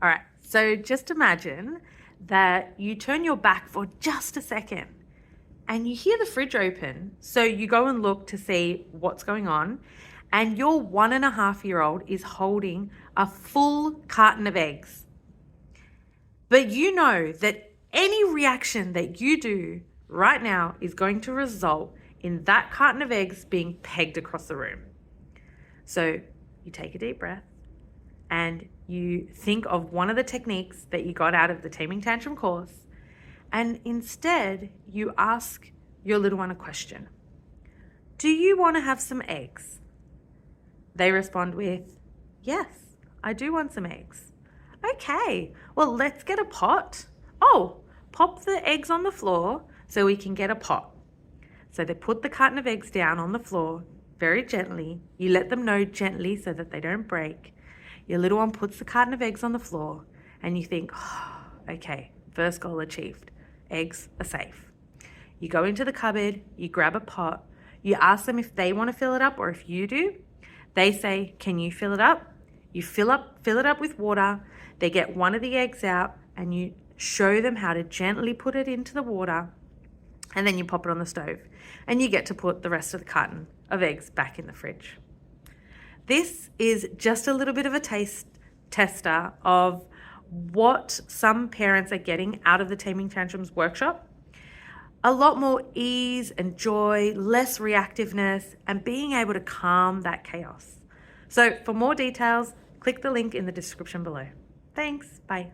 All right, so just imagine that you turn your back for just a second and you hear the fridge open. So you go and look to see what's going on, and your 1.5-year-old is holding a full carton of eggs. But you know that any reaction that you do right now is going to result in that carton of eggs being pegged across the room. So you take a deep breath and you think of one of the techniques that you got out of the Taming Tantrum course, and instead you ask your little one a question. Do you want to have some eggs? They respond with, yes, I do want some eggs. Okay, well, let's get a pot. Oh, pop the eggs on the floor so we can get a pot. So they put the carton of eggs down on the floor very gently. You let them know gently so that they don't break. Your little one puts the carton of eggs on the floor and you think, oh, okay, first goal achieved. Eggs are safe. You go into the cupboard, you grab a pot, you ask them if they want to fill it up or if you do. They say, can you fill it up? You fill it up with water. They get one of the eggs out and you show them how to gently put it into the water, and then you pop it on the stove and you get to put the rest of the carton of eggs back in the fridge. This is just a little bit of a taste tester of what some parents are getting out of the Taming Tantrums workshop. A lot more ease and joy, less reactiveness, and being able to calm that chaos. So for more details, click the link in the description below. Thanks, bye.